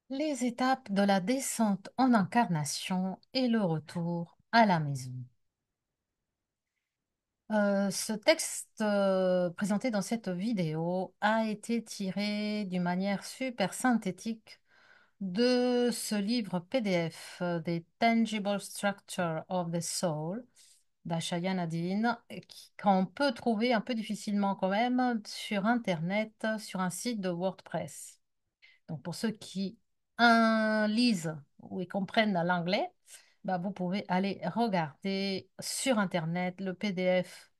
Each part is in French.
Les étapes de la descente en incarnation et le retour à la maison. Ce texte présenté dans cette vidéo a été tiré d'une manière super synthétique de ce livre PDF, des Tangible Structure of the Soul d'Ashaya Nadine, qu'on peut trouver un peu difficilement quand même sur Internet, sur un site de WordPress. Donc, pour ceux qui lisent ou ils comprennent l'anglais, bah, vous pouvez aller regarder sur Internet le PDF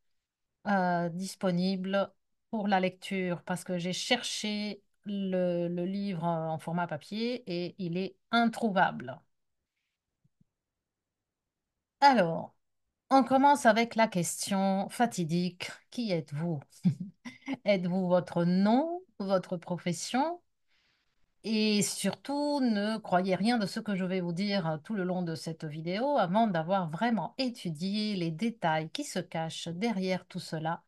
disponible pour la lecture parce que j'ai cherché le livre en format papier et il est introuvable. Alors, on commence avec la question fatidique. Qui êtes-vous? Êtes-vous votre nom, votre profession? Et surtout, ne croyez rien de ce que je vais vous dire tout le long de cette vidéo avant d'avoir vraiment étudié les détails qui se cachent derrière tout cela.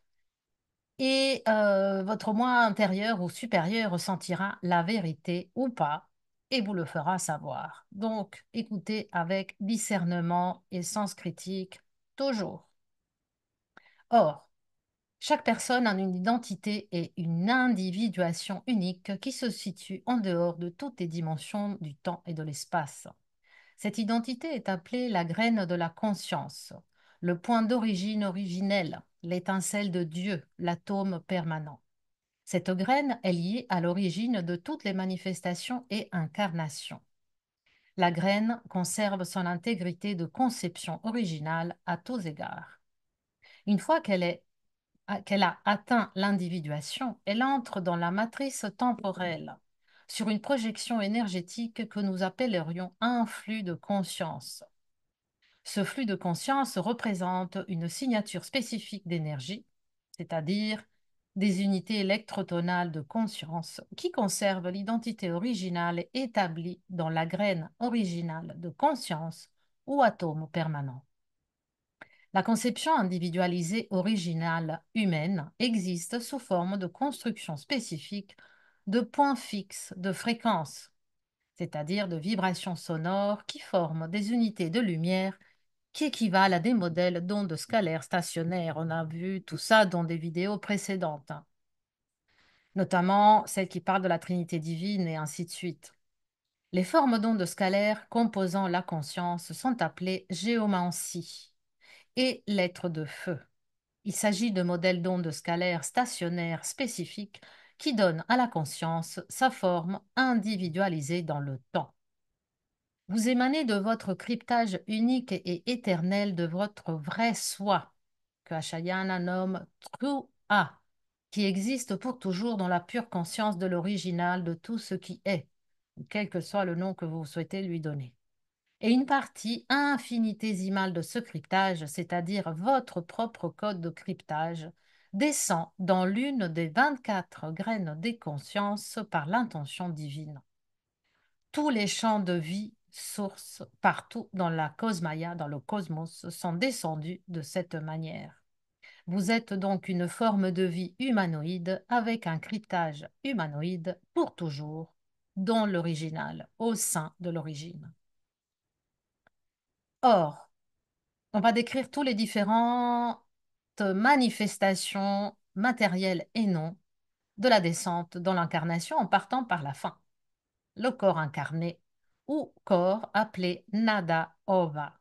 Et votre moi intérieur ou supérieur ressentira la vérité ou pas et vous le fera savoir. Donc, écoutez avec discernement et sens critique, toujours. Or, chaque personne a une identité et une individuation unique qui se situe en dehors de toutes les dimensions du temps et de l'espace. Cette identité est appelée la graine de la conscience, le point d'origine originel, l'étincelle de Dieu, l'atome permanent. Cette graine est liée à l'origine de toutes les manifestations et incarnations. La graine conserve son intégrité de conception originale à tous égards. Une fois qu'elle a atteint l'individuation, elle entre dans la matrice temporelle, sur une projection énergétique que nous appellerions un flux de conscience. Ce flux de conscience représente une signature spécifique d'énergie, c'est-à-dire des unités électrotonales de conscience qui conservent l'identité originale établie dans la graine originale de conscience ou atome permanent. La conception individualisée originale humaine existe sous forme de construction spécifique de points fixes de fréquence, c'est-à-dire de vibrations sonores qui forment des unités de lumière qui équivalent à des modèles d'ondes scalaires stationnaires. On a vu tout ça dans des vidéos précédentes, hein, notamment celles qui parlent de la Trinité divine et ainsi de suite. Les formes d'ondes scalaires composant la conscience sont appelées géomancie et lettres de feu. Il s'agit de modèles d'ondes scalaires stationnaires spécifiques qui donnent à la conscience sa forme individualisée dans le temps. Vous émanez de votre cryptage unique et éternel de votre vrai soi, que Ashayana nomme True A, qui existe pour toujours dans la pure conscience de l'original de tout ce qui est, quel que soit le nom que vous souhaitez lui donner. Et une partie infinitésimale de ce cryptage, c'est-à-dire votre propre code de cryptage, descend dans l'une des 24 graines des consciences par l'intention divine. Tous les champs de vie, sources, partout dans la cosmaya, dans le cosmos, sont descendus de cette manière. Vous êtes donc une forme de vie humanoïde avec un cryptage humanoïde pour toujours, dans l'original, au sein de l'origine. Or, on va décrire tous les différentes manifestations matérielles et non de la descente dans l'incarnation en partant par la fin, le corps incarné ou corps appelé Nada Ova.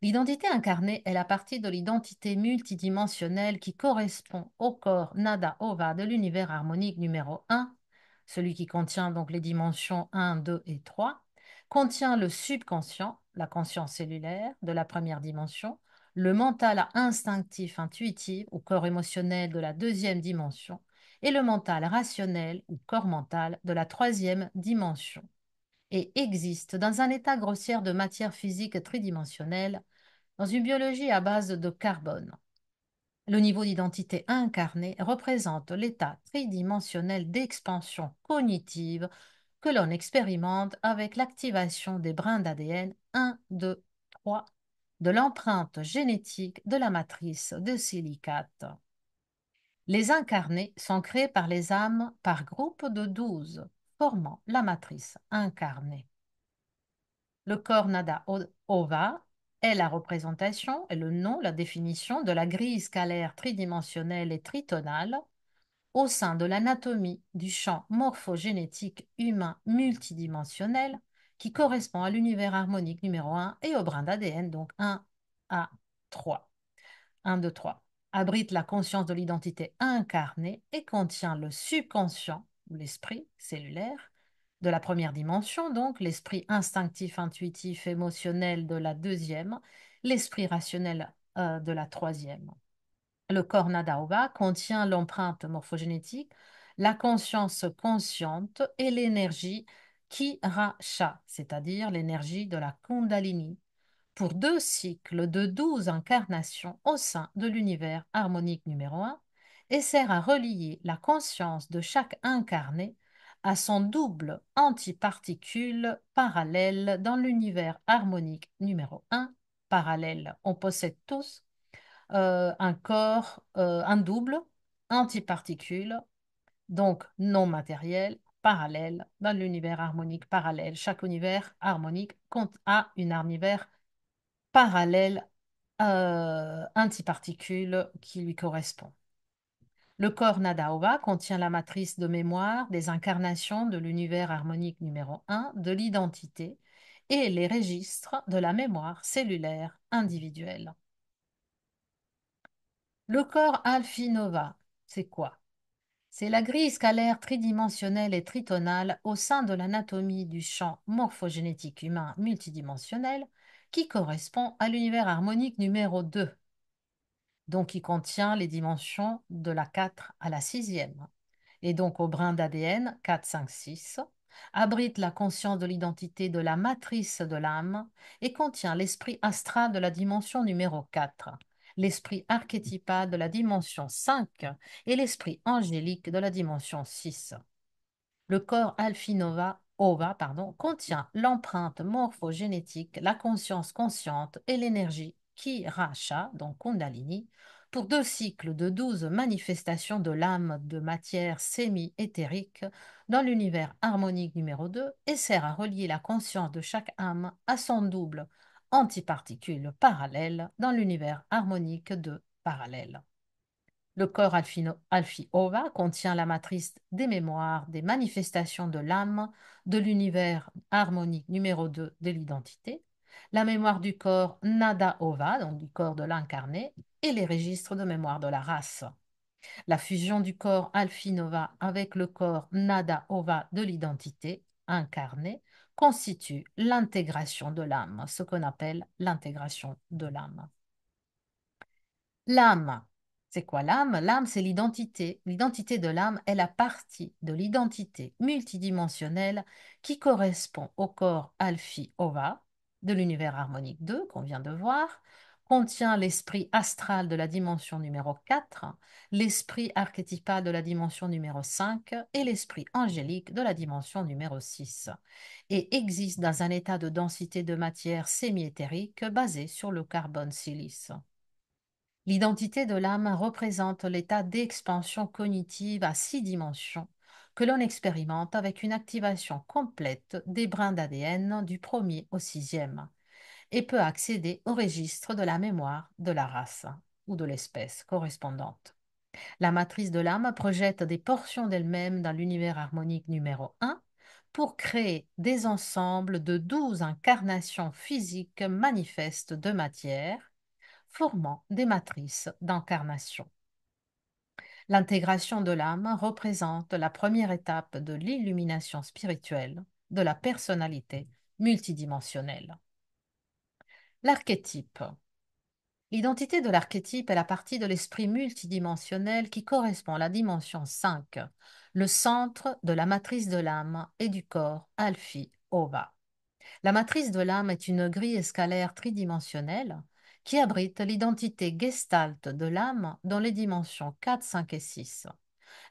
L'identité incarnée est la partie de l'identité multidimensionnelle qui correspond au corps Nada Ova de l'univers harmonique numéro 1, celui qui contient donc les dimensions 1, 2 et 3, contient le subconscient, la conscience cellulaire de la première dimension, le mental instinctif intuitif ou corps émotionnel de la deuxième dimension et le mental rationnel ou corps mental de la troisième dimension et existe dans un état grossier de matière physique tridimensionnelle, dans une biologie à base de carbone. Le niveau d'identité incarnée représente l'état tridimensionnel d'expansion cognitive que l'on expérimente avec l'activation des brins d'ADN 1, 2, 3 de l'empreinte génétique de la matrice de silicate. Les incarnés sont créés par les âmes par groupe de 12. formant la matrice incarnée. Le corps Nada Ova est la représentation et le nom, la définition de la grille scalaire tridimensionnelle et tritonale au sein de l'anatomie du champ morphogénétique humain multidimensionnel qui correspond à l'univers harmonique numéro un et au brin d'ADN, donc 1 à 3. 1, 2, 3. Abrite la conscience de l'identité incarnée et contient le subconscient, ou l'esprit cellulaire, de la première dimension, donc l'esprit instinctif, intuitif, émotionnel de la deuxième, l'esprit rationnel de la troisième. Le corps Nadaova contient l'empreinte morphogénétique, la conscience consciente et l'énergie Kiracha, c'est-à-dire l'énergie de la Kundalini, pour 2 cycles de 12 incarnations au sein de l'univers harmonique numéro un et sert à relier la conscience de chaque incarné à son double antiparticule parallèle dans l'univers harmonique numéro un. Parallèle, on possède tous un corps, un double antiparticule, donc non matériel, parallèle dans l'univers harmonique parallèle. Chaque univers harmonique a une univers parallèle antiparticule qui lui correspond. Le corps Nadaova contient la matrice de mémoire des incarnations de l'univers harmonique numéro un, de l'identité et les registres de la mémoire cellulaire individuelle. Le corps Alpha-Nova, c'est quoi? C'est la grille scalaire tridimensionnelle et tritonale au sein de l'anatomie du champ morphogénétique humain multidimensionnel qui correspond à l'univers harmonique numéro 2, donc qui contient les dimensions de la 4 à la sixième, et donc au brin d'ADN 4, 5, 6, abrite la conscience de l'identité de la matrice de l'âme et contient l'esprit astral de la dimension numéro 4, l'esprit archétypal de la dimension 5 et l'esprit angélique de la dimension 6. Le corps Alpha Ova, contient l'empreinte morphogénétique, la conscience consciente et l'énergie Ki-Racha, donc Kundalini, pour 2 cycles de 12 manifestations de l'âme de matière semi-éthérique dans l'univers harmonique numéro 2 et sert à relier la conscience de chaque âme à son double antiparticule parallèle dans l'univers harmonique 2 parallèle. Le corps Alfie-Ova contient la matrice des mémoires, des manifestations de l'âme, de l'univers harmonique numéro 2 de l'identité, la mémoire du corps Nada-Ova, donc du corps de l'incarné, et les registres de mémoire de la race. La fusion du corps Alpha-Nova avec le corps Nada-Ova de l'identité incarnée constitue l'intégration de l'âme, ce qu'on appelle l'intégration de l'âme. L'âme, c'est quoi l'âme? L'âme, c'est l'identité. L'identité de l'âme est la partie de l'identité multidimensionnelle qui correspond au corps Alphi-Ova de l'univers harmonique 2 qu'on vient de voir, contient l'esprit astral de la dimension numéro 4, l'esprit archétypal de la dimension numéro 5 et l'esprit angélique de la dimension numéro 6, et existe dans un état de densité de matière semi-éthérique basé sur le carbone-silice. L'identité de l'âme représente l'état d'expansion cognitive à 6 dimensions que l'on expérimente avec une activation complète des brins d'ADN du premier au sixième et peut accéder au registre de la mémoire de la race ou de l'espèce correspondante. La matrice de l'âme projette des portions d'elle-même dans l'univers harmonique numéro un pour créer des ensembles de 12 incarnations physiques manifestes de matière formant des matrices d'incarnation. L'intégration de l'âme représente la première étape de l'illumination spirituelle de la personnalité multidimensionnelle. L'archétype. L'identité de l'archétype est la partie de l'esprit multidimensionnel qui correspond à la dimension 5, le centre de la matrice de l'âme et du corps Alphi-Ova. La matrice de l'âme est une grille scalaire tridimensionnelle qui abrite l'identité gestalt de l'âme dans les dimensions 4, 5 et 6.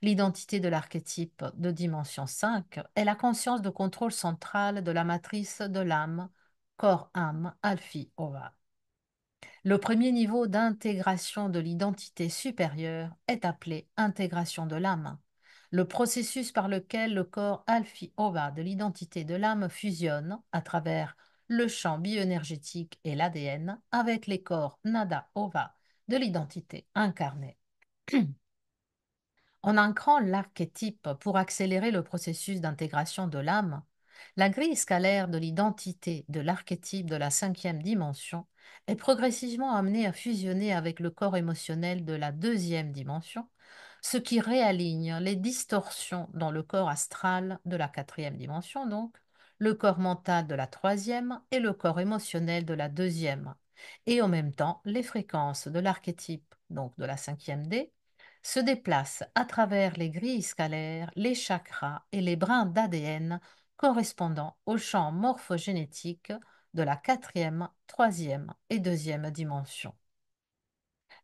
L'identité de l'archétype de dimension 5 est la conscience de contrôle central de la matrice de l'âme, corps-âme, alphi-ova. Le premier niveau d'intégration de l'identité supérieure est appelé intégration de l'âme. le processus par lequel le corps alpha-ova de l'identité de l'âme fusionne à travers le champ bioénergétique et l'ADN avec les corps nada-ova de l'identité incarnée. En ancrant l'archétype pour accélérer le processus d'intégration de l'âme, la grille scalaire de l'identité de l'archétype de la cinquième dimension est progressivement amenée à fusionner avec le corps émotionnel de la deuxième dimension, ce qui réaligne les distorsions dans le corps astral de la quatrième dimension, donc le corps mental de la troisième et le corps émotionnel de la deuxième, et en même temps les fréquences de l'archétype, donc de la cinquième D, se déplacent à travers les grilles scalaires, les chakras et les brins d'ADN correspondant aux champs morphogénétiques de la quatrième, troisième et deuxième dimension.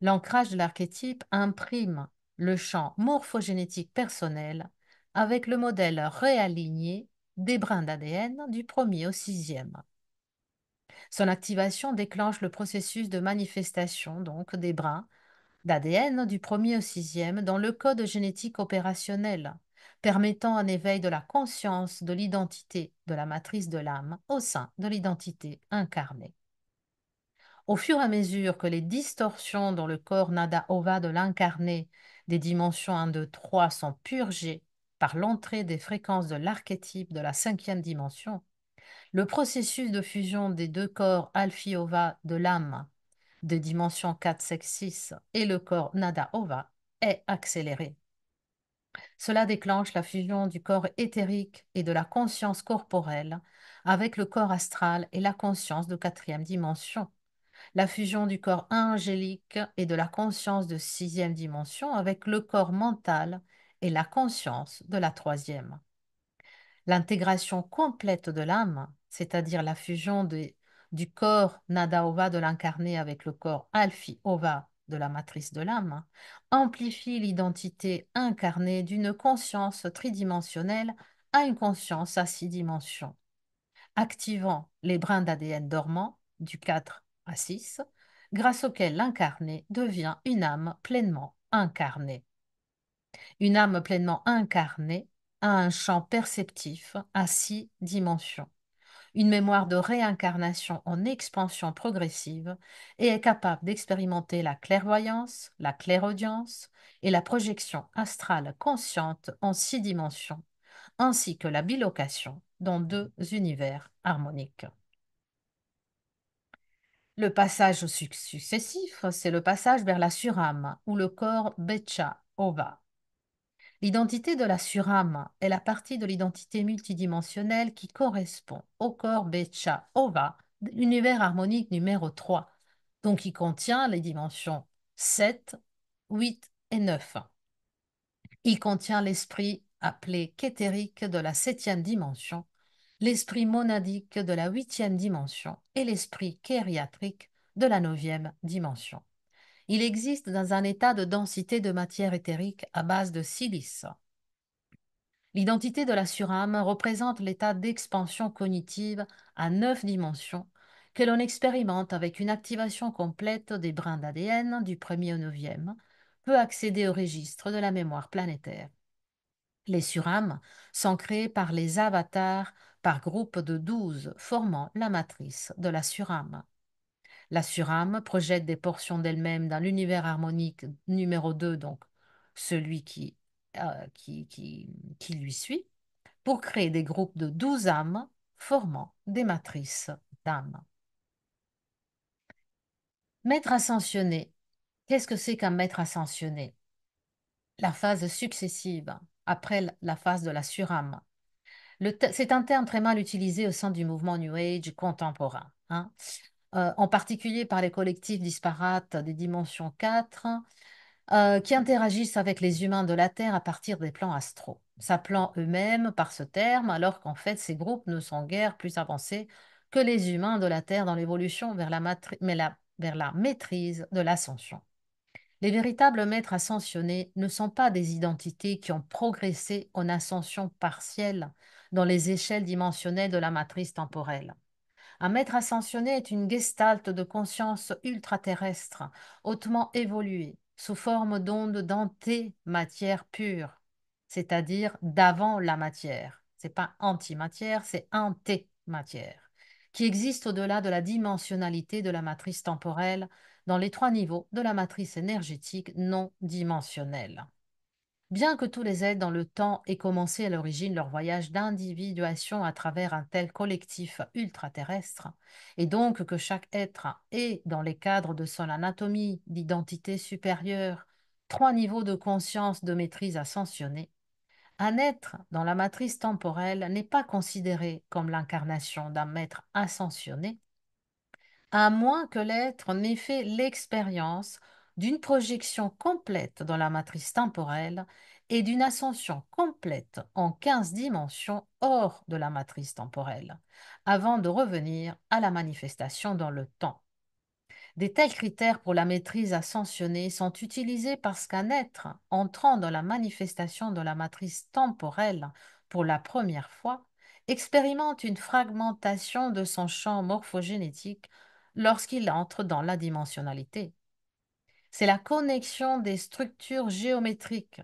L'ancrage de l'archétype imprime le champ morphogénétique personnel avec le modèle réaligné des brins d'ADN du premier au sixième. Son activation déclenche le processus de manifestation donc des brins d'ADN du premier au sixième dans le code génétique opérationnel, permettant un éveil de la conscience de l'identité de la matrice de l'âme au sein de l'identité incarnée. Au fur et à mesure que les distorsions dans le corps Nada-Ova de l'incarné des dimensions 1, 2, 3 sont purgées par l'entrée des fréquences de l'archétype de la cinquième dimension, le processus de fusion des deux corps Alphi-Ova de l'âme de dimension 4, 5, 6 et le corps Nada-Ova est accéléré. Cela déclenche la fusion du corps éthérique et de la conscience corporelle avec le corps astral et la conscience de quatrième dimension, la fusion du corps angélique et de la conscience de sixième dimension avec le corps mental et la conscience de la troisième. L'intégration complète de l'âme, c'est-à-dire la fusion du corps Nada-Ova de l'incarné avec le corps Alphi-Ova de la matrice de l'âme, amplifie l'identité incarnée d'une conscience tridimensionnelle à une conscience à six dimensions, activant les brins d'ADN dormants du 4 à 6, grâce auxquels l'incarné devient une âme pleinement incarnée. Une âme pleinement incarnée a un champ perceptif à six dimensions, une mémoire de réincarnation en expansion progressive et est capable d'expérimenter la clairvoyance, la clairaudience et la projection astrale consciente en six dimensions, ainsi que la bilocation dans deux univers harmoniques. Le passage successif, c'est le passage vers la surâme ou le corps Becha Ova. L'identité de la surâme est la partie de l'identité multidimensionnelle qui correspond au corps Becha Ova de l'univers harmonique numéro 3, donc qui contient les dimensions 7, 8 et 9. Il contient l'esprit appelé kétérique de la septième dimension, l'esprit monadique de la huitième dimension et l'esprit kériatrique de la neuvième dimension. Il existe dans un état de densité de matière éthérique à base de silice. L'identité de la surâme représente l'état d'expansion cognitive à 9 dimensions que l'on expérimente avec une activation complète des brins d'ADN du premier au neuvième, peut accéder au registre de la mémoire planétaire. Les surâmes sont créées par les avatars par groupe de 12 formant la matrice de la surâme. La surâme projette des portions d'elle-même dans l'univers harmonique numéro 2, donc celui qui lui suit, pour créer des groupes de 12 âmes formant des matrices d'âmes. Maître ascensionné. Qu'est-ce que c'est qu'un maître ascensionné? La phase successive, après la phase de la surâme. C'est un terme très mal utilisé au sein du mouvement New Age contemporain, hein. En particulier par les collectifs disparates des dimensions 4, qui interagissent avec les humains de la Terre à partir des plans astraux, s'appelant eux-mêmes par ce terme, alors qu'en fait ces groupes ne sont guère plus avancés que les humains de la Terre dans l'évolution vers la maîtrise de l'ascension. Les véritables maîtres ascensionnés ne sont pas des identités qui ont progressé en ascension partielle dans les échelles dimensionnelles de la matrice temporelle. Un maître ascensionné est une gestalt de conscience ultraterrestre, hautement évoluée, sous forme d'ondes d'anté-matière pure. c'est-à-dire d'avant la matière. C'est pas antimatière, c'est antématière, qui existe au-delà de la dimensionnalité de la matrice temporelle dans les trois niveaux de la matrice énergétique non dimensionnelle. Bien que tous les êtres dans le temps aient commencé à l'origine leur voyage d'individuation à travers un tel collectif ultraterrestre, et donc que chaque être ait, dans les cadres de son anatomie d'identité supérieure, trois niveaux de conscience de maîtrise ascensionnée, un être dans la matrice temporelle n'est pas considéré comme l'incarnation d'un maître ascensionné, à moins que l'être n'ait fait l'expérience d'une projection complète dans la matrice temporelle et d'une ascension complète en 15 dimensions hors de la matrice temporelle, avant de revenir à la manifestation dans le temps. Des tels critères pour la maîtrise ascensionnée sont utilisés parce qu'un être entrant dans la manifestation de la matrice temporelle pour la première fois expérimente une fragmentation de son champ morphogénétique lorsqu'il entre dans la dimensionnalité. C'est la connexion des structures géométriques,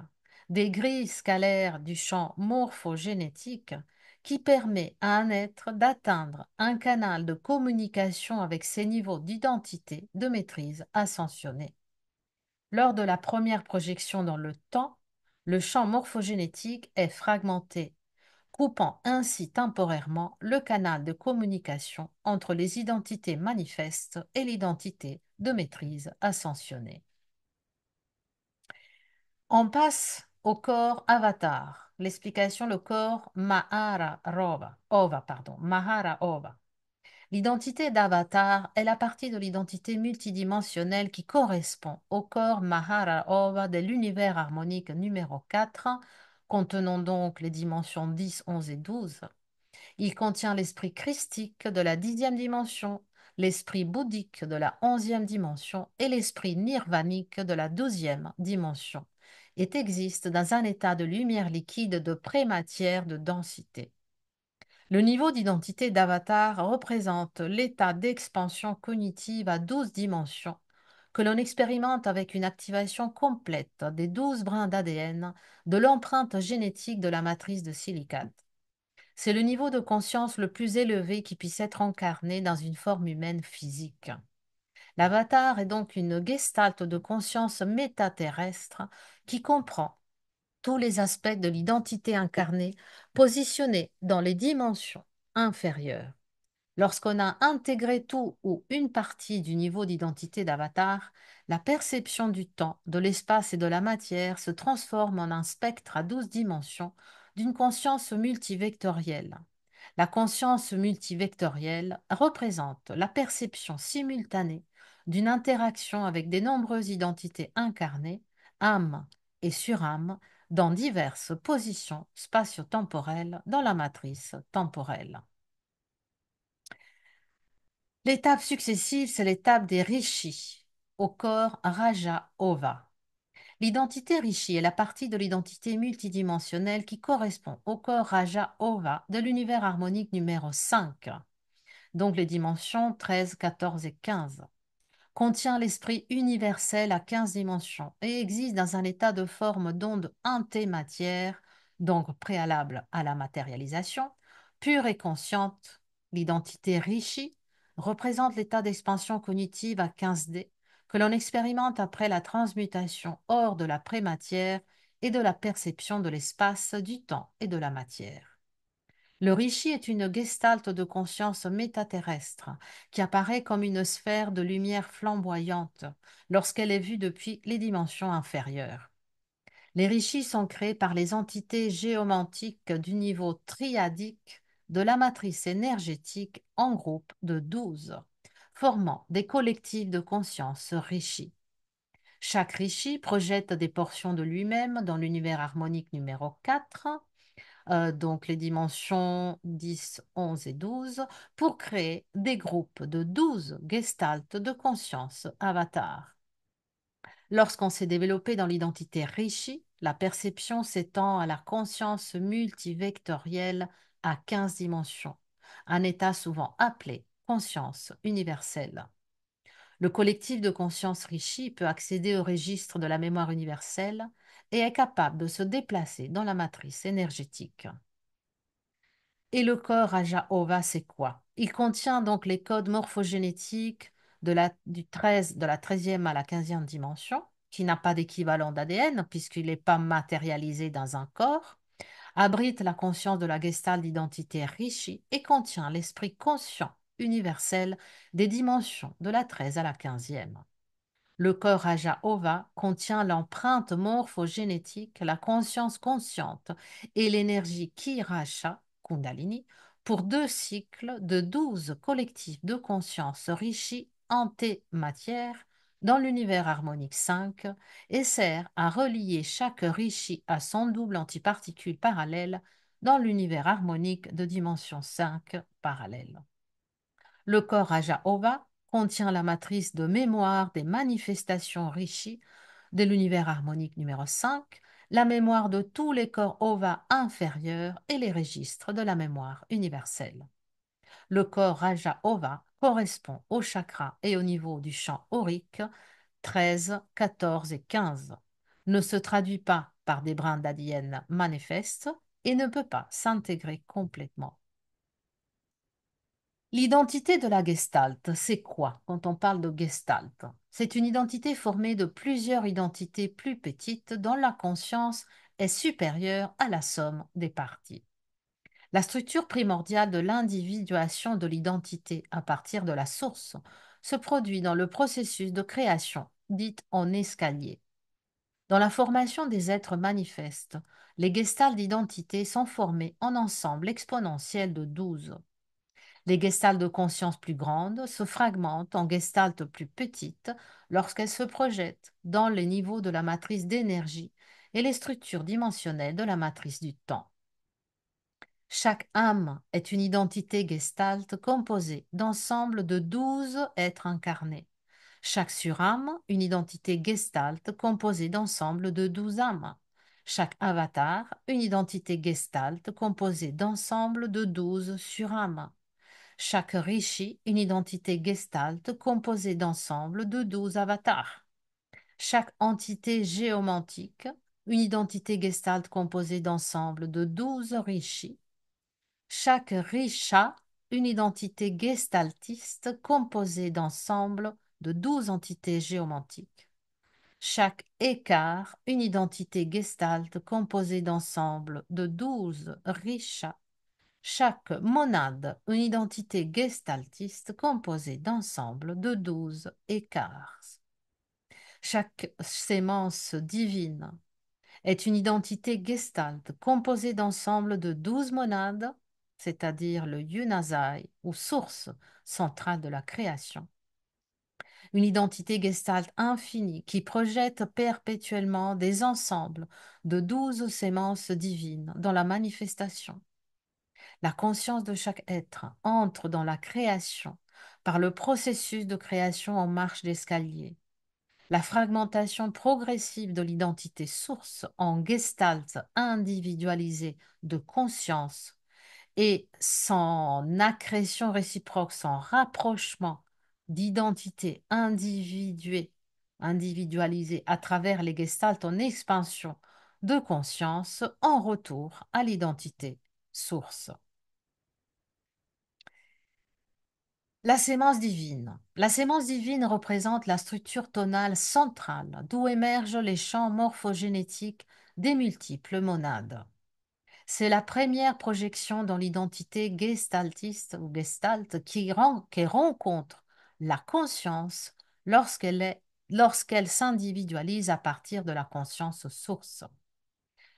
des grilles scalaires du champ morphogénétique qui permet à un être d'atteindre un canal de communication avec ses niveaux d'identité, de maîtrise ascensionnés. Lors de la première projection dans le temps, le champ morphogénétique est fragmenté, coupant ainsi temporairement le canal de communication entre les identités manifestes et l'identité de maîtrise ascensionnée. On passe au corps avatar. L'explication, le corps Mahara Ova. L'identité d'avatar est la partie de l'identité multidimensionnelle qui correspond au corps Mahara Ova de l'univers harmonique numéro 4, contenant donc les dimensions 10, 11 et 12. Il contient l'esprit christique de la 10e dimension, l'esprit bouddhique de la 11e dimension et l'esprit nirvanique de la 12e dimension, et existe dans un état de lumière liquide de prématière de densité. Le niveau d'identité d'avatar représente l'état d'expansion cognitive à 12 dimensions que l'on expérimente avec une activation complète des 12 brins d'ADN de l'empreinte génétique de la matrice de silicate. C'est le niveau de conscience le plus élevé qui puisse être incarné dans une forme humaine physique. L'avatar est donc une gestalt de conscience métaterrestre qui comprend tous les aspects de l'identité incarnée positionnée dans les dimensions inférieures. Lorsqu'on a intégré tout ou une partie du niveau d'identité d'avatar, la perception du temps, de l'espace et de la matière se transforme en un spectre à 12 dimensions d'une conscience multivectorielle. La conscience multivectorielle représente la perception simultanée d'une interaction avec des nombreuses identités incarnées, âme et surâme, dans diverses positions spatio-temporelles dans la matrice temporelle. L'étape successive, c'est l'étape des rishis, au corps Raja Ova. L'identité rishi est la partie de l'identité multidimensionnelle qui correspond au corps Raja Ova de l'univers harmonique numéro 5, donc les dimensions 13, 14 et 15. Contient l'esprit universel à 15 dimensions et existe dans un état de forme d'onde antématière, donc préalable à la matérialisation, pure et consciente. L'identité Rishi représente l'état d'expansion cognitive à 15D que l'on expérimente après la transmutation hors de la prématière et de la perception de l'espace, du temps et de la matière. Le rishi est une gestalt de conscience métaterrestre qui apparaît comme une sphère de lumière flamboyante lorsqu'elle est vue depuis les dimensions inférieures. Les rishis sont créés par les entités géomantiques du niveau triadique de la matrice énergétique en groupe de 12, formant des collectifs de conscience rishi. Chaque rishi projette des portions de lui-même dans l'univers harmonique numéro 4, donc les dimensions 10, 11 et 12, pour créer des groupes de 12 gestaltes de conscience avatar. Lorsqu'on s'est développé dans l'identité Rishi, la perception s'étend à la conscience multivectorielle à 15 dimensions, un état souvent appelé conscience universelle. Le collectif de conscience Rishi peut accéder au registre de la mémoire universelle et est capable de se déplacer dans la matrice énergétique. Et le corps Aja-Ova, c'est quoi? Il contient donc les codes morphogénétiques de la 13e à la 15e dimension, qui n'a pas d'équivalent d'ADN puisqu'il n'est pas matérialisé dans un corps, abrite la conscience de la gestalt d'identité Rishi et contient l'esprit conscient universel des dimensions de la 13 à la 15e. Le corps Raja Ova contient l'empreinte morphogénétique, la conscience consciente et l'énergie Ki-Racha, Kundalini, pour 2 cycles de 12 collectifs de conscience Rishi anté-matière dans l'univers harmonique 5 et sert à relier chaque Rishi à son double antiparticule parallèle dans l'univers harmonique de dimension 5 parallèle. Le corps Raja Ova contient la matrice de mémoire des manifestations Rishi de l'univers harmonique numéro 5, la mémoire de tous les corps Ova inférieurs et les registres de la mémoire universelle. Le corps Raja Ova correspond au chakra et au niveau du champ aurique 13, 14 et 15, ne se traduit pas par des brins d'ADN manifestes et ne peut pas s'intégrer complètement. L'identité de la Gestalt, c'est quoi quand on parle de Gestalt? C'est une identité formée de plusieurs identités plus petites dont la conscience est supérieure à la somme des parties. La structure primordiale de l'individuation de l'identité à partir de la source se produit dans le processus de création, dite en escalier. Dans la formation des êtres manifestes, les gestals d'identité sont formés en ensemble exponentiel de 12. Les gestaltes de conscience plus grandes se fragmentent en gestaltes plus petites lorsqu'elles se projettent dans les niveaux de la matrice d'énergie et les structures dimensionnelles de la matrice du temps. Chaque âme est une identité gestalt composée d'ensemble de 12 êtres incarnés. Chaque surâme, une identité gestalt composée d'ensemble de 12 âmes. Chaque avatar, une identité gestalt composée d'ensemble de 12 surâmes. Chaque rishi, une identité gestalt composée d'ensemble de 12 avatars. Chaque entité géomantique, une identité gestalt composée d'ensemble de 12 rishis. Chaque risha, une identité gestaltiste composée d'ensemble de 12 entités géomantiques. Chaque écart, une identité gestalt composée d'ensemble de 12 rishas. Chaque monade, une identité gestaltiste composée d'ensemble de 12 écarts. Chaque sémence divine est une identité gestalt composée d'ensemble de 12 monades, c'est-à-dire le Yunazai ou source centrale de la création. Une identité gestalt infinie qui projette perpétuellement des ensembles de 12 sémences divines dans la manifestation. La conscience de chaque être entre dans la création par le processus de création en marche d'escalier. La fragmentation progressive de l'identité source en gestalt individualisée de conscience et son accrétion réciproque, son rapprochement d'identité individualisée à travers les gestalts en expansion de conscience en retour à l'identité source. La sémence divine. La sémence divine représente la structure tonale centrale d'où émergent les champs morphogénétiques des multiples monades. C'est la première projection dans l'identité gestaltiste ou gestalt qui rencontre la conscience lorsqu'elle s'individualise à partir de la conscience source.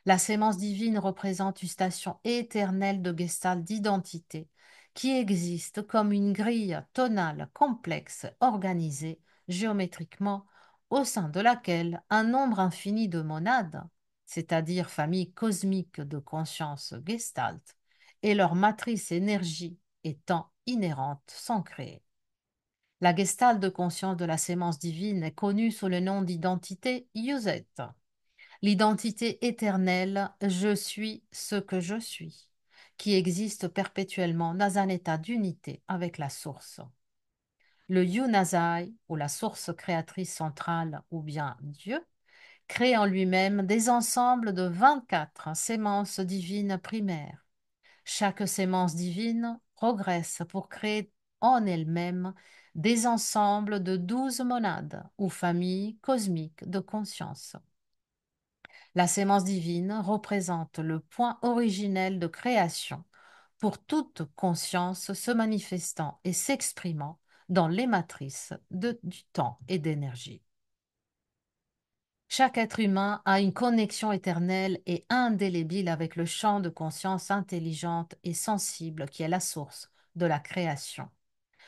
La sémence divine représente une station éternelle de gestalt d'identité qui existe comme une grille tonale complexe organisée géométriquement au sein de laquelle un nombre infini de monades, c'est-à-dire familles cosmiques de conscience gestalt, et leur matrice énergie étant inhérente sont créées. La gestalt de conscience de la sémence divine est connue sous le nom d'identité Yuset. L'identité éternelle, je suis ce que je suis, qui existe perpétuellement dans un état d'unité avec la source. Le Yunazai, ou la source créatrice centrale, ou bien Dieu, crée en lui-même des ensembles de 24 sémences divines primaires. Chaque sémence divine progresse pour créer en elle-même des ensembles de 12 monades ou familles cosmiques de conscience. La sémence divine représente le point originel de création pour toute conscience se manifestant et s'exprimant dans les matrices du temps et d'énergie. Chaque être humain a une connexion éternelle et indélébile avec le champ de conscience intelligente et sensible qui est la source de la création.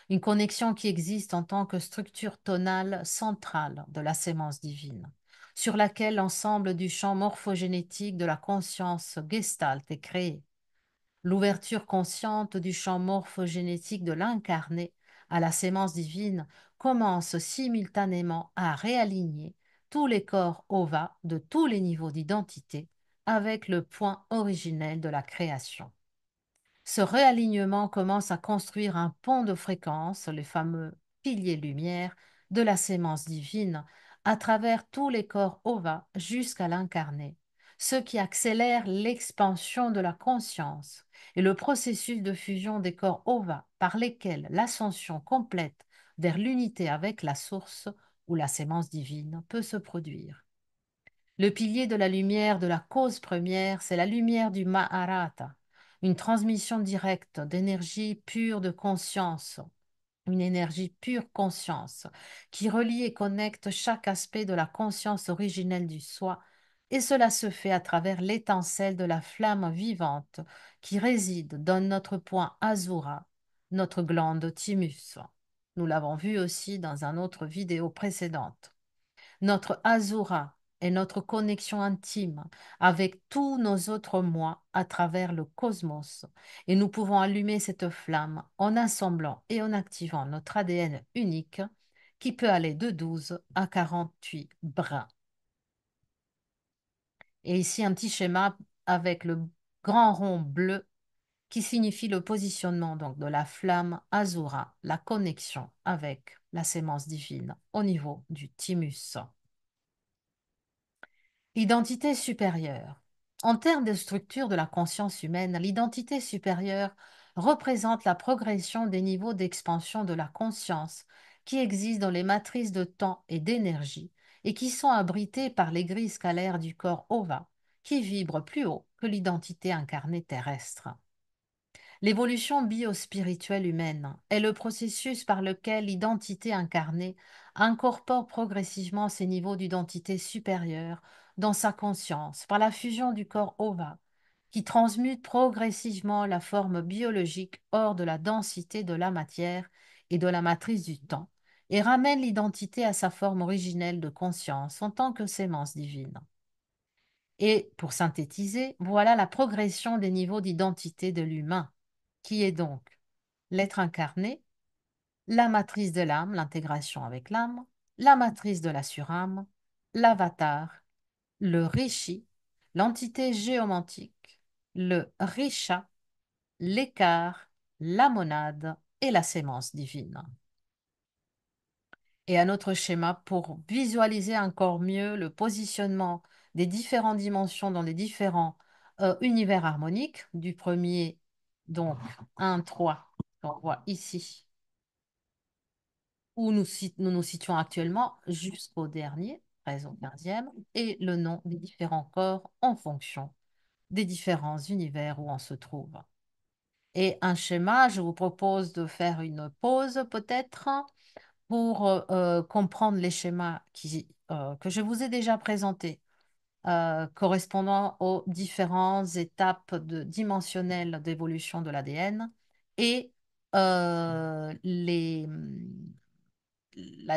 Une connexion qui existe en tant que structure tonale centrale de la sémence divine, sur laquelle l'ensemble du champ morphogénétique de la conscience gestalt est créé. L'ouverture consciente du champ morphogénétique de l'incarné à la sémence divine commence simultanément à réaligner tous les corps ova de tous les niveaux d'identité avec le point originel de la création. Ce réalignement commence à construire un pont de fréquence, les fameux piliers lumière, de la sémence divine, à travers tous les corps ova jusqu'à l'incarné, ce qui accélère l'expansion de la conscience et le processus de fusion des corps ova par lesquels l'ascension complète vers l'unité avec la source ou la sémence divine peut se produire. Le pilier de la lumière de la cause première, c'est la lumière du Maharata, une transmission directe d'énergie pure de conscience, une énergie pure conscience qui relie et connecte chaque aspect de la conscience originelle du soi, et cela se fait à travers l'étincelle de la flamme vivante qui réside dans notre point Azura, notre glande thymus. Nous l'avons vu aussi dans une autre vidéo précédente. Notre Azura est notre connexion intime avec tous nos autres moi à travers le cosmos et nous pouvons allumer cette flamme en assemblant et en activant notre ADN unique qui peut aller de 12 à 48 brins. Et ici un petit schéma avec le grand rond bleu qui signifie le positionnement donc de la flamme Azura, la connexion avec la sémence divine au niveau du thymus. Identité supérieure. En termes de structure de la conscience humaine, l'identité supérieure représente la progression des niveaux d'expansion de la conscience qui existent dans les matrices de temps et d'énergie et qui sont abrités par les grilles scalaires du corps OVA, qui vibrent plus haut que l'identité incarnée terrestre. L'évolution biospirituelle humaine est le processus par lequel l'identité incarnée incorpore progressivement ses niveaux d'identité supérieure dans sa conscience par la fusion du corps ova, qui transmute progressivement la forme biologique hors de la densité de la matière et de la matrice du temps, et ramène l'identité à sa forme originelle de conscience en tant que sémence divine. Et pour synthétiser, voilà la progression des niveaux d'identité de l'humain, qui est donc l'être incarné, la matrice de l'âme, l'intégration avec l'âme, la matrice de la surâme, l'avatar, le rishi, l'entité géomantique, le risha, l'écart, la monade et la sémence divine. Et un autre schéma pour visualiser encore mieux le positionnement des différentes dimensions dans les différents univers harmoniques, du premier, donc 1, 3, qu'on voit ici, où nous nous situons actuellement, jusqu'au dernier, 13 au 15e, et le nom des différents corps en fonction des différents univers où on se trouve. Et un schéma, je vous propose de faire une pause peut-être pour comprendre les schémas que je vous ai déjà présentés, correspondant aux différentes étapes dimensionnelles d'évolution de l'ADN et la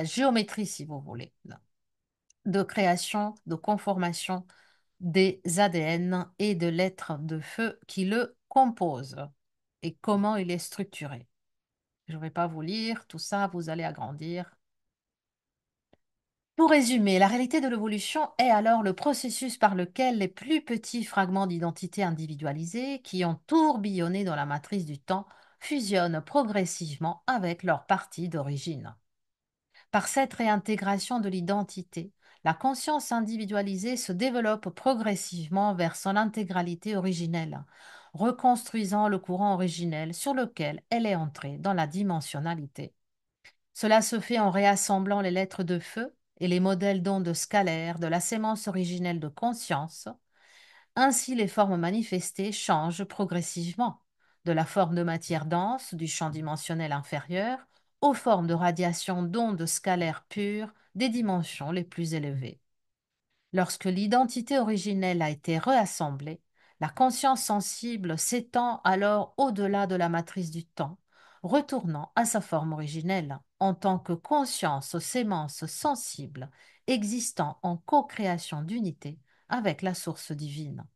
géométrie, si vous voulez, de création, de conformation des ADN et de l'être de feu qui le compose et comment il est structuré. Je ne vais pas vous lire tout ça, vous allez agrandir. Pour résumer, la réalité de l'évolution est alors le processus par lequel les plus petits fragments d'identité individualisés qui ont tourbillonné dans la matrice du temps fusionnent progressivement avec leur partie d'origine. Par cette réintégration de l'identité, la conscience individualisée se développe progressivement vers son intégralité originelle, reconstruisant le courant originel sur lequel elle est entrée dans la dimensionnalité. Cela se fait en réassemblant les lettres de feu et les modèles d'ondes scalaires de la sémence originelle de conscience. Ainsi, les formes manifestées changent progressivement, de la forme de matière dense du champ dimensionnel inférieur aux formes de radiation d'ondes scalaires pures des dimensions les plus élevées. Lorsque l'identité originelle a été réassemblée, la conscience sensible s'étend alors au-delà de la matrice du temps, retournant à sa forme originelle en tant que conscience sémence sensible existant en co-création d'unité avec la source divine.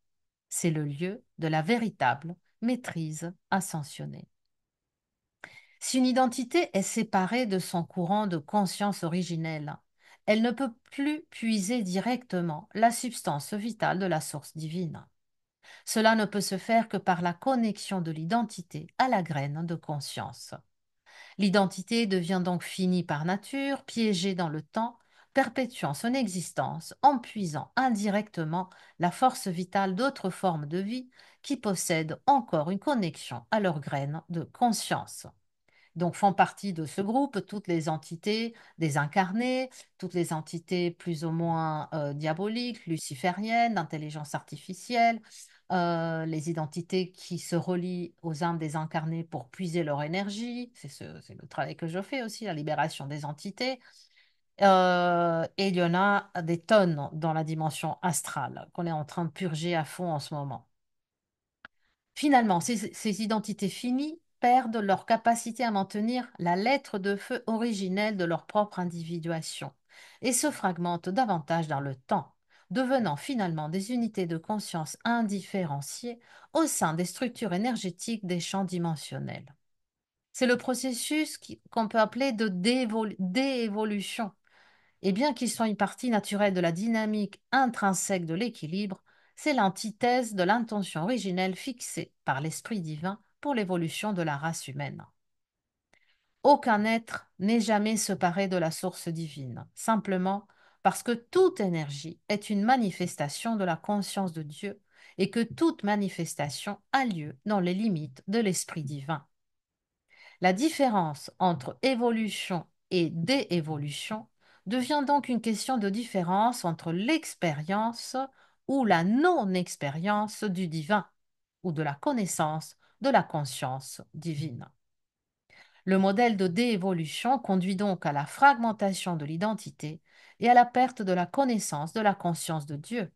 C'est le lieu de la véritable maîtrise ascensionnée. Si une identité est séparée de son courant de conscience originelle, elle ne peut plus puiser directement la substance vitale de la source divine. Cela ne peut se faire que par la connexion de l'identité à la graine de conscience. L'identité devient donc finie par nature, piégée dans le temps, perpétuant son existence en puisant indirectement la force vitale d'autres formes de vie qui possèdent encore une connexion à leur graine de conscience. Donc font partie de ce groupe toutes les entités désincarnées, toutes les entités plus ou moins diaboliques, lucifériennes, d'intelligence artificielle, les identités qui se relient aux âmes désincarnées pour puiser leur énergie. C'est le travail que je fais aussi, la libération des entités. Et il y en a des tonnes dans la dimension astrale qu'on est en train de purger à fond en ce moment. Finalement, ces identités finies perdent leur capacité à maintenir la lettre de feu originelle de leur propre individuation et se fragmentent davantage dans le temps, devenant finalement des unités de conscience indifférenciées au sein des structures énergétiques des champs dimensionnels. C'est le processus qu'on peut appeler de déévolution, et bien qu'ils soient une partie naturelle de la dynamique intrinsèque de l'équilibre, c'est l'antithèse de l'intention originelle fixée par l'Esprit divin pour l'évolution de la race humaine. Aucun être n'est jamais séparé de la source divine, simplement parce que toute énergie est une manifestation de la conscience de Dieu et que toute manifestation a lieu dans les limites de l'Esprit divin. La différence entre évolution et déévolution devient donc une question de différence entre l'expérience ou la non-expérience du divin ou de la connaissance de la conscience divine. Le modèle de déévolution conduit donc à la fragmentation de l'identité et à la perte de la connaissance de la conscience de Dieu,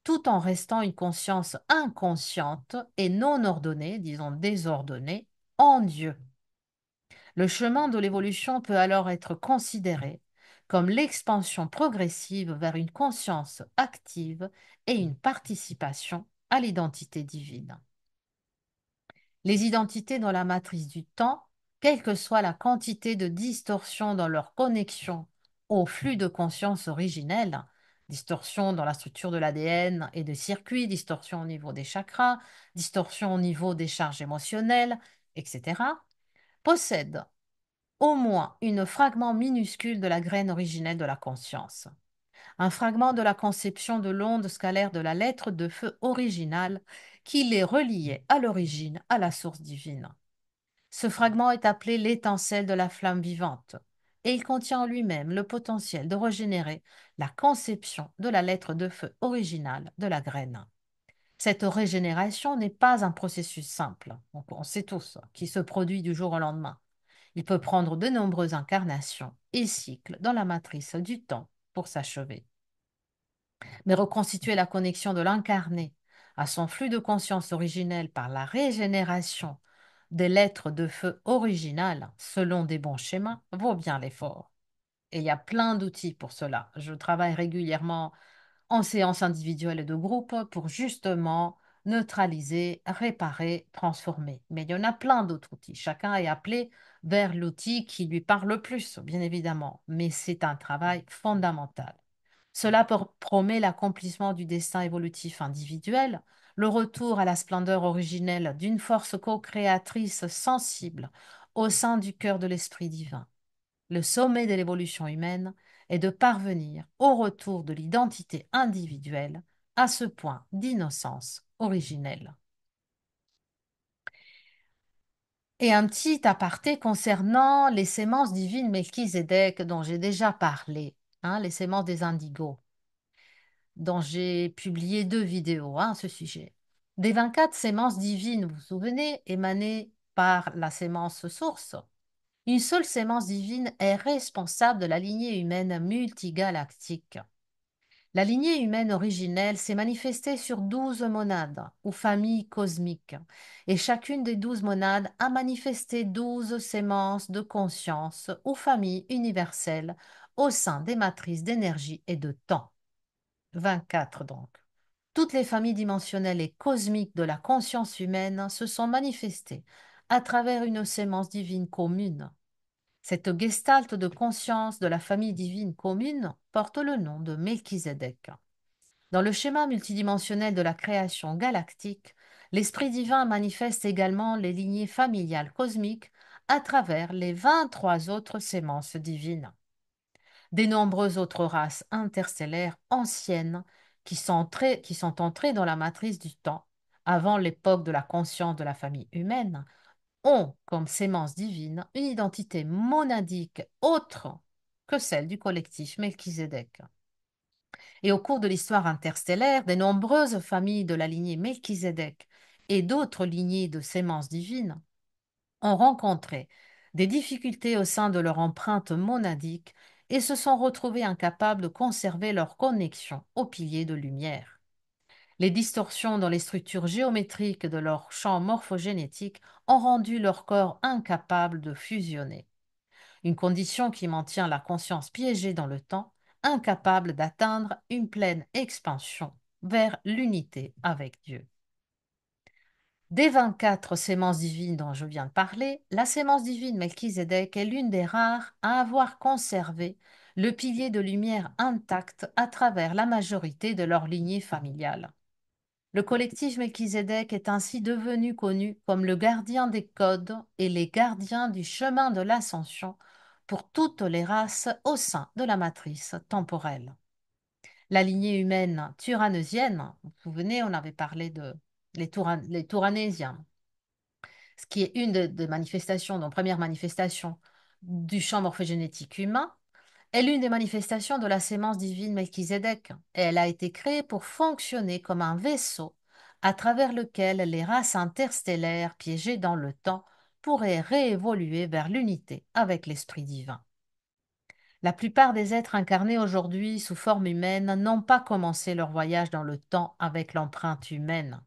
tout en restant une conscience inconsciente et non ordonnée, disons désordonnée, en Dieu. Le chemin de l'évolution peut alors être considéré comme l'expansion progressive vers une conscience active et une participation à l'identité divine. Les identités dans la matrice du temps, quelle que soit la quantité de distorsion dans leur connexion au flux de conscience originel, distorsion dans la structure de l'ADN et des circuits, distorsion au niveau des chakras, distorsion au niveau des charges émotionnelles, etc., possèdent au moins un fragment minuscule de la graine originelle de la conscience, un fragment de la conception de l'onde scalaire de la lettre de feu originale qui les reliait à l'origine à la source divine. Ce fragment est appelé l'étincelle de la flamme vivante, et il contient en lui-même le potentiel de régénérer la conception de la lettre de feu originale de la graine. Cette régénération n'est pas un processus simple, on sait tous, qui se produit du jour au lendemain. Il peut prendre de nombreuses incarnations et cycles dans la matrice du temps pour s'achever. Mais reconstituer la connexion de l'incarné à son flux de conscience originel par la régénération des lettres de feu originales selon des bons schémas vaut bien l'effort. Et il y a plein d'outils pour cela. Je travaille régulièrement en séance individuelle et de groupe pour justement neutraliser, réparer, transformer. Mais il y en a plein d'autres outils. Chacun est appelé vers l'outil qui lui parle le plus, bien évidemment, mais c'est un travail fondamental. Cela promet l'accomplissement du destin évolutif individuel, le retour à la splendeur originelle d'une force co-créatrice sensible au sein du cœur de l'Esprit divin. Le sommet de l'évolution humaine est de parvenir au retour de l'identité individuelle à ce point d'innocence originelle. Et un petit aparté concernant les sémences divines Melchizedek dont j'ai déjà parlé, hein, les sémences des indigos, dont j'ai publié 2 vidéos à ce sujet. Des 24 sémences divines, vous vous souvenez, émanées par la sémence source, une seule sémence divine est responsable de la lignée humaine multigalactique. La lignée humaine originelle s'est manifestée sur 12 monades ou familles cosmiques, et chacune des 12 monades a manifesté 12 sémences de conscience ou familles universelles au sein des matrices d'énergie et de temps. 24 donc. Toutes les familles dimensionnelles et cosmiques de la conscience humaine se sont manifestées à travers une sémence divine commune. Cette gestalt de conscience de la famille divine commune porte le nom de Melchizedek. Dans le schéma multidimensionnel de la création galactique, l'Esprit divin manifeste également les lignées familiales cosmiques à travers les 23 autres sémences divines. Des nombreuses autres races interstellaires anciennes qui sont entrées dans la matrice du temps, avant l'époque de la conscience de la famille humaine, ont comme sémence divine une identité monadique autre que celle du collectif Melchizedek. Et au cours de l'histoire interstellaire, de nombreuses familles de la lignée Melchizedek et d'autres lignées de sémences divines ont rencontré des difficultés au sein de leur empreinte monadique et se sont retrouvées incapables de conserver leur connexion aux piliers de lumière. Les distorsions dans les structures géométriques de leur champ morphogénétique ont rendu leur corps incapable de fusionner, une condition qui maintient la conscience piégée dans le temps, incapable d'atteindre une pleine expansion vers l'unité avec Dieu. Des 24 sémences divines dont je viens de parler, la sémence divine Melchizedek est l'une des rares à avoir conservé le pilier de lumière intact à travers la majorité de leur lignée familiale. Le collectif Melchizedek est ainsi devenu connu comme le gardien des codes et les gardiens du chemin de l'ascension pour toutes les races au sein de la matrice temporelle. La lignée humaine turanésienne, vous vous souvenez, on avait parlé de les Touranésiens, ce qui est une des manifestations, donc première manifestation du champ morphogénétique humain, est l'une des manifestations de la sémence divine Melchizedek. Et elle a été créée pour fonctionner comme un vaisseau à travers lequel les races interstellaires piégées dans le temps pourraient réévoluer vers l'unité avec l'Esprit divin. La plupart des êtres incarnés aujourd'hui sous forme humaine n'ont pas commencé leur voyage dans le temps avec l'empreinte humaine.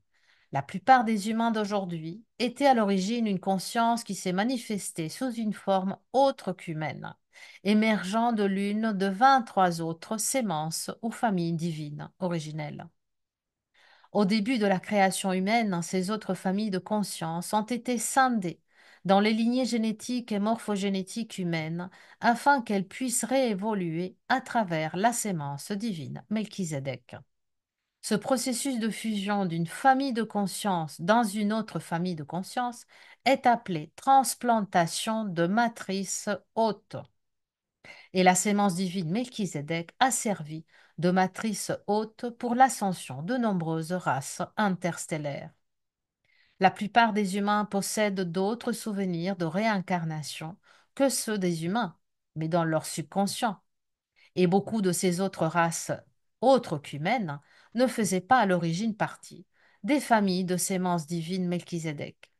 La plupart des humains d'aujourd'hui étaient à l'origine une conscience qui s'est manifestée sous une forme autre qu'humaine, émergeant de l'une de 23 autres sémences ou familles divines originelles. Au début de la création humaine, ces autres familles de conscience ont été scindées dans les lignées génétiques et morphogénétiques humaines afin qu'elles puissent réévoluer à travers la sémence divine Melchizedek. Ce processus de fusion d'une famille de conscience dans une autre famille de conscience est appelé transplantation de matrice haute. Et la sémence divine Melchizedek a servi de matrice haute pour l'ascension de nombreuses races interstellaires. La plupart des humains possèdent d'autres souvenirs de réincarnation que ceux des humains, mais dans leur subconscient. Et beaucoup de ces autres races, autres qu'humaines, ne faisaient pas à l'origine partie des familles de sémence divine Melchizedek.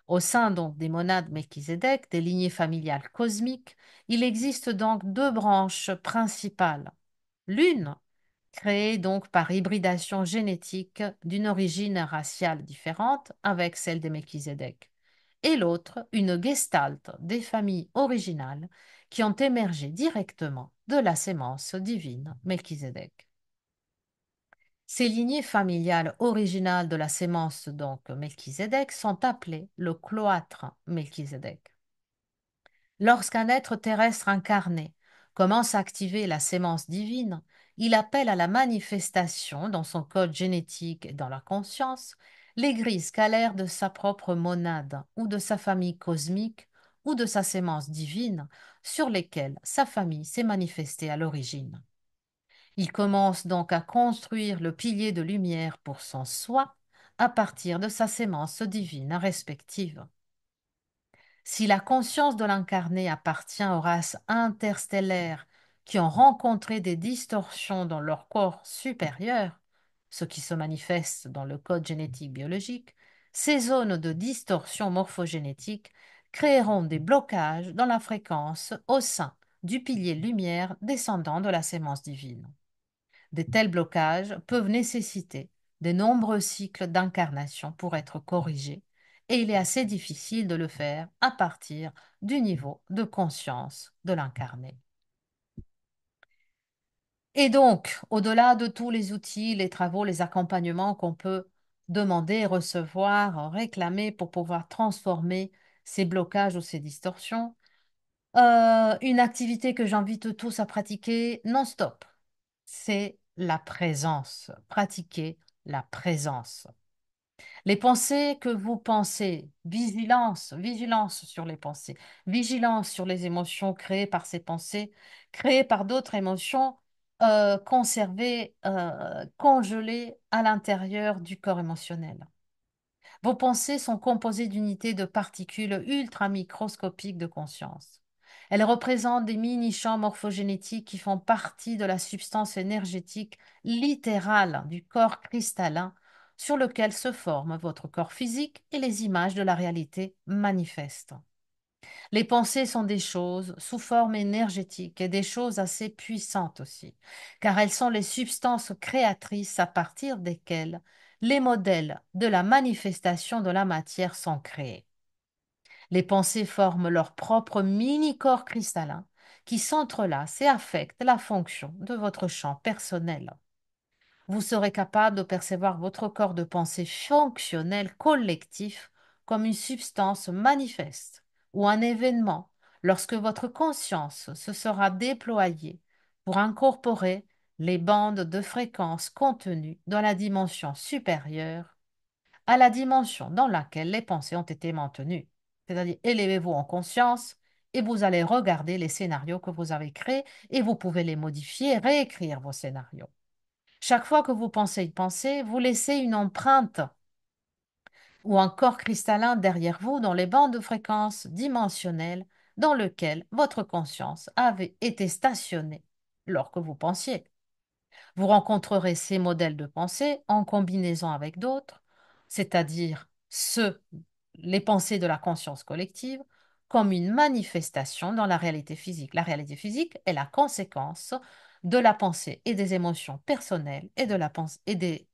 Au sein donc des monades Melchizedek, des lignées familiales cosmiques, il existe donc 2 branches principales. L'une, créée donc par hybridation génétique d'une origine raciale différente avec celle des Melchizedek, et l'autre, une gestalt des familles originales qui ont émergé directement de la sémence divine Melchizedek. Ces lignées familiales originales de la sémence donc Melchizedek sont appelées le cloître Melchizedek. Lorsqu'un être terrestre incarné commence à activer la sémence divine, il appelle à la manifestation dans son code génétique et dans la conscience les grilles scalaires de sa propre monade ou de sa famille cosmique ou de sa sémence divine sur lesquels sa famille s'est manifestée à l'origine. Il commence donc à construire le pilier de lumière pour son soi à partir de sa sémence divine respective. Si la conscience de l'incarné appartient aux races interstellaires qui ont rencontré des distorsions dans leur corps supérieur, ce qui se manifeste dans le code génétique biologique, ces zones de distorsion morphogénétique créeront des blocages dans la fréquence au sein du pilier lumière descendant de la sémence divine. De tels blocages peuvent nécessiter de nombreux cycles d'incarnation pour être corrigés, et il est assez difficile de le faire à partir du niveau de conscience de l'incarné. Et donc, au-delà de tous les outils, les travaux, les accompagnements qu'on peut demander, recevoir, réclamer pour pouvoir transformer ces blocages ou ces distorsions, une activité que j'invite tous à pratiquer non-stop, c'est la présence. Pratiquer la présence. Les pensées que vous pensez, vigilance, vigilance sur les pensées, vigilance sur les émotions créées par ces pensées, créées par d'autres émotions, conservées, congelées à l'intérieur du corps émotionnel. Vos pensées sont composées d'unités de particules ultramicroscopiques de conscience. Elles représentent des mini-champs morphogénétiques qui font partie de la substance énergétique littérale du corps cristallin sur lequel se forme votre corps physique et les images de la réalité manifestent. Les pensées sont des choses sous forme énergétique et des choses assez puissantes aussi, car elles sont les substances créatrices à partir desquelles les modèles de la manifestation de la matière sont créés. Les pensées forment leur propre mini-corps cristallin qui s'entrelacent et affectent la fonction de votre champ personnel. Vous serez capable de percevoir votre corps de pensée fonctionnel collectif comme une substance manifeste ou un événement lorsque votre conscience se sera déployée pour incorporer les bandes de fréquences contenues dans la dimension supérieure à la dimension dans laquelle les pensées ont été maintenues. C'est-à-dire, élevez-vous en conscience et vous allez regarder les scénarios que vous avez créés et vous pouvez les modifier, réécrire vos scénarios. Chaque fois que vous pensez une pensée, vous laissez une empreinte ou un corps cristallin derrière vous dans les bandes de fréquences dimensionnelles dans lequel votre conscience avait été stationnée lorsque vous pensiez. Vous rencontrerez ces modèles de pensée en combinaison avec d'autres, c'est-à-dire les pensées de la conscience collective, comme une manifestation dans la réalité physique. La réalité physique est la conséquence de la pensée et des émotions personnelles et des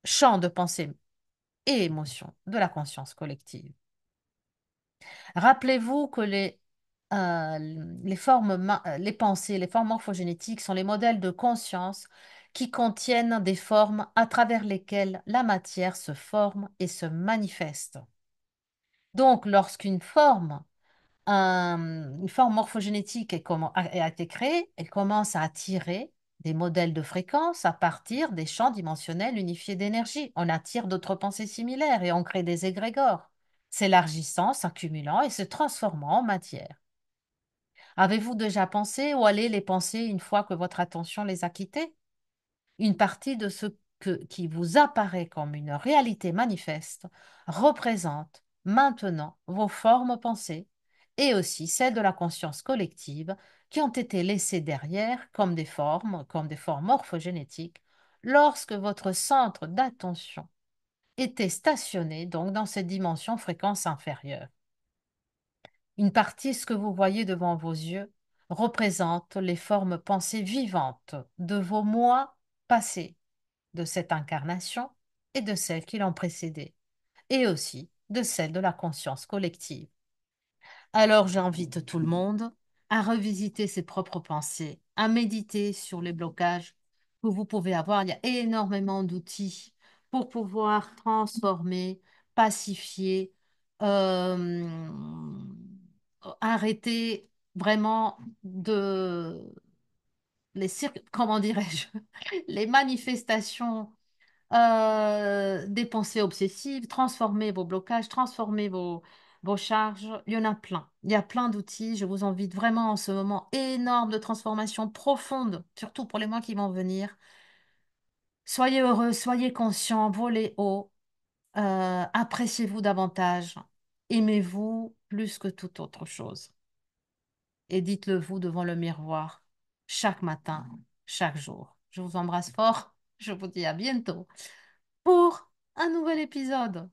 champs de pensée et émotions de la conscience collective. Rappelez-vous que les pensées, les formes morphogénétiques sont les modèles de conscience qui contiennent des formes à travers lesquelles la matière se forme et se manifeste. Donc, lorsqu'une forme, une forme morphogénétique a été créée, elle commence à attirer des modèles de fréquence à partir des champs dimensionnels unifiés d'énergie. On attire d'autres pensées similaires et on crée des égrégores, s'élargissant, s'accumulant et se transformant en matière. Avez-vous déjà pensé où allaient les pensées une fois que votre attention les a quittées? Une partie de qui vous apparaît comme une réalité manifeste représente maintenant vos formes pensées et aussi celles de la conscience collective qui ont été laissées derrière comme des formes morphogénétiques lorsque votre centre d'attention était stationné donc dans cette dimension fréquence inférieure. Une partie, ce que vous voyez devant vos yeux, représente les formes pensées vivantes de vos mois passés, de cette incarnation et de celles qui l'ont précédée, et aussi de celles de la conscience collective. Alors j'invite tout le monde à revisiter ses propres pensées, à méditer sur les blocages que vous pouvez avoir. Il y a énormément d'outils pour pouvoir transformer, pacifier, euh, arrêter vraiment comment dirais-je, les manifestations des pensées obsessives, transformer vos blocages, transformer vos charges, il y en a plein. Il y a plein d'outils. Je vous invite vraiment en ce moment énorme de transformation profonde, surtout pour les mois qui vont venir. Soyez heureux, soyez conscients, volez haut, appréciez-vous davantage, aimez-vous plus que toute autre chose. Et dites-le vous devant le miroir chaque matin, chaque jour. Je vous embrasse fort. Je vous dis à bientôt pour un nouvel épisode.